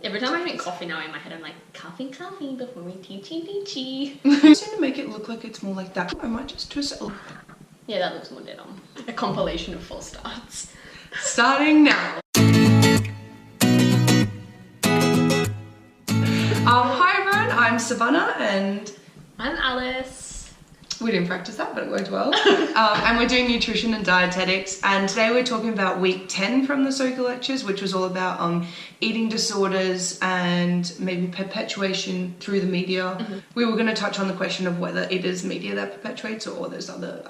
Every time I drink coffee now in my head, I'm like, coffee before we teachy. I'm just going to make it look like it's more like that. I might just twist it. Yeah, that looks more dead on. A compilation of false starts. Starting now. Hi everyone, I'm Savana and I'm Alice. We didn't practice that, but it worked well. And we're doing nutrition and dietetics, and today we're talking about week 10 from the SOCA lectures, which was all about eating disorders and maybe perpetuation through the media. Mm-hmm. We were going to touch on the question of whether it is media that perpetuates or there's other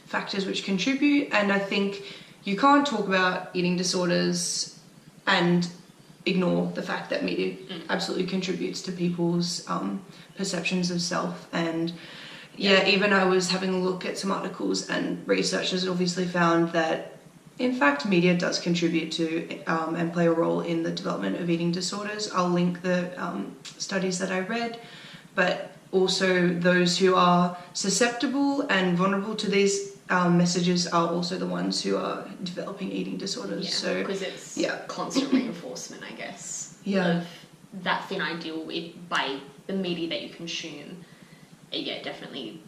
factors which contribute, and I think you can't talk about eating disorders and ignore the fact that media absolutely contributes to people's perceptions of self. And yeah, even I was having a look at some articles, and researchers obviously found that in fact media does contribute to and play a role in the development of eating disorders. I'll link the studies that I read, but also those who are susceptible and vulnerable to these messages are also the ones who are developing eating disorders. Yeah, so because it's constant reinforcement, I guess, of that thin ideal by the media that you consume. Yeah, definitely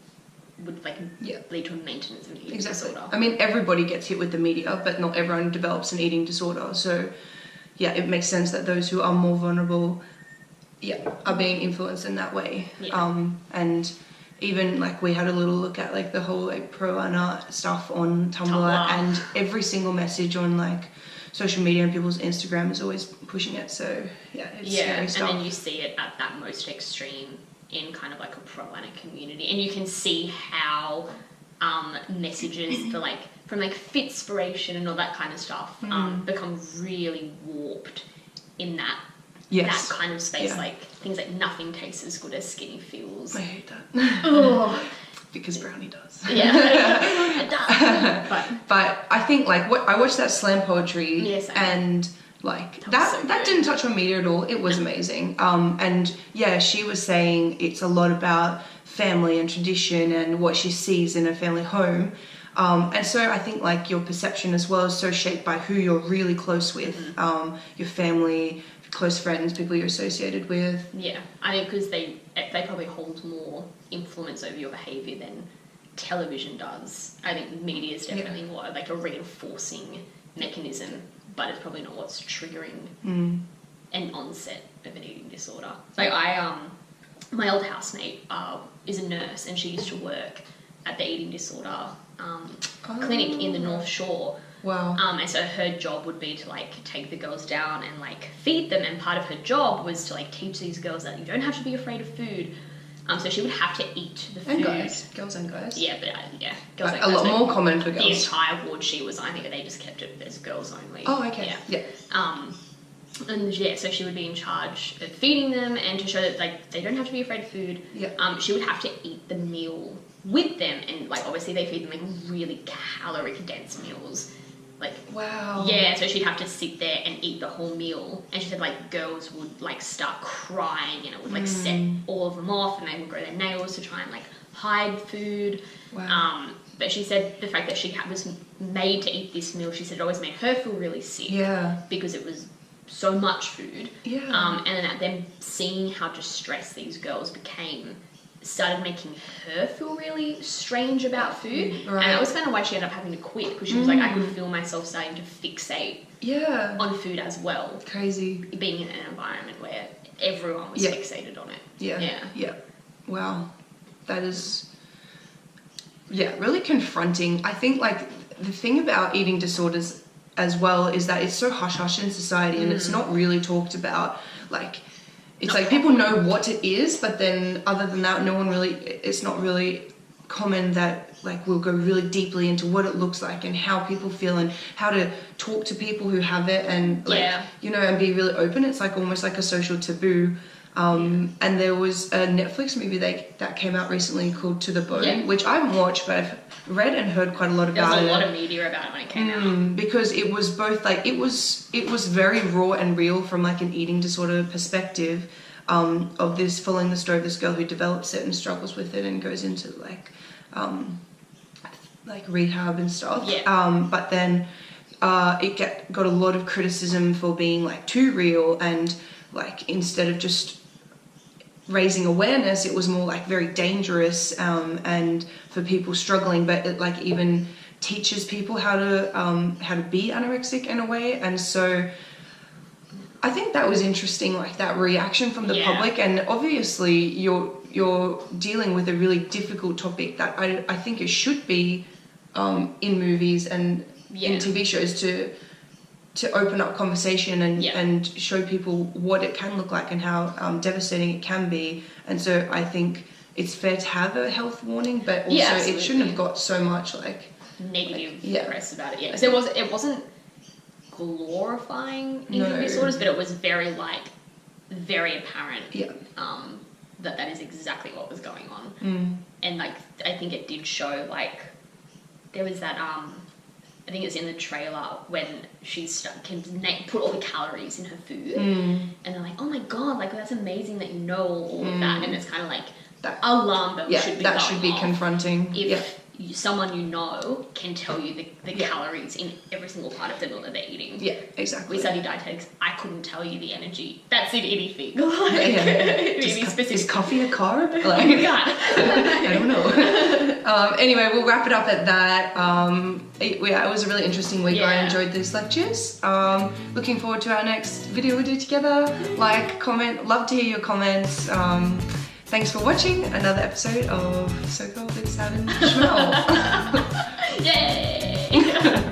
would lead to a maintenance of an eating disorder. I mean, everybody gets hit with the media, but not everyone develops an eating disorder. So yeah, it makes sense that those who are more vulnerable are being influenced in that way. And even we had a little look at the whole pro-Anna stuff on Tumblr, and every single message on social media and people's Instagram is always pushing it. So yeah, it's scary stuff. And then you see it at that most extreme in kind of a pro-Anna community, and you can see how messages from Fitspiration and all that kind of stuff become really warped in that kind of space. Things like nothing tastes as good as skinny feels. I hate that. Because brownie does. Yeah, it does. But I think what I watched that slam poetry and that didn't touch on media at all. It was amazing. And yeah, she was saying it's a lot about family and tradition and what she sees in a family home. And so I think your perception as well is so shaped by who you're really close with, your family, close friends, people you're associated with. Yeah, I think because they probably hold more influence over your behaviour than television does. I think media is definitely more a reinforcing mechanism, but it's probably not what's triggering an onset of an eating disorder. My old housemate is a nurse, and she used to work at the eating disorder clinic in the North Shore. Wow. And so her job would be to take the girls down and feed them, and part of her job was to teach these girls that you don't have to be afraid of food. So she would have to eat the food. And guys. Girls and guys. Yeah, but girls and guys. A lot more common for girls. The entire ward she was on, I think they just kept it as girls only. Oh, okay. Yeah. And so she would be in charge of feeding them, and to show that they don't have to be afraid of food. Yeah. She would have to eat the meal with them, and obviously they feed them really calorie dense meals. Wow. Yeah, so she'd have to sit there and eat the whole meal, and she said girls would start crying, and it would set all of them off, and they would grow their nails to try and hide food. Wow. But she said the fact that she was made to eat this meal, she said it always made her feel really sick. Yeah. Because it was so much food. Yeah. And then seeing how distressed these girls became started making her feel really strange about food. Right. And that was kind of why she ended up having to quit, because she was I could feel myself starting to fixate on food as well. Crazy. Being in an environment where everyone was fixated on it. Yeah. Wow. That is really confronting. I think the thing about eating disorders as well is that it's so hush-hush in society, and it's not really talked about. It's people know what it is, but then other than that, it's not really common that we'll go really deeply into what it looks like and how people feel and how to talk to people who have it, and and be really open. It's almost like a social taboo. And there was a Netflix movie that came out recently called To the Bone, which I haven't watched, but I've read and heard quite a lot about it. There was a lot of media about it when it came out. Because it was both it was very raw and real from an eating disorder perspective, of this following the story of this girl who develops it and struggles with it and goes into rehab and stuff. But then it got a lot of criticism for being too real and like instead of just raising awareness, it was more like very dangerous and for people struggling, but it like even teaches people how to be anorexic in a way. And so I think that was interesting, like that reaction from the public. And obviously you're dealing with a really difficult topic that I think it should be in movies and in TV shows to open up conversation and show people what it can look like and how devastating it can be. And so I think it's fair to have a health warning, but also it shouldn't have got so much like negative press about it. Yeah, because it wasn't glorifying eating disorders, but it was very apparent that is exactly what was going on. And like I think it did show, like there was that I think it's in the trailer when she can put all the calories in her food, and they're like, oh my god, like that's amazing that you know all of that. And it's kind of like that alarm bell should be that should be confronting. If someone you know can tell you the calories in every single part of the meal that they're eating. Yeah, exactly. We study dietetics. I couldn't tell you the energy that's in anything. Is coffee a carb? Like, I don't know. Anyway, we'll wrap it up at that. It was a really interesting week. I enjoyed these lectures. Looking forward to our next video we do together. Like, comment, love to hear your comments. Thanks for watching another episode of SOCA with Sav Schmalice. Yay!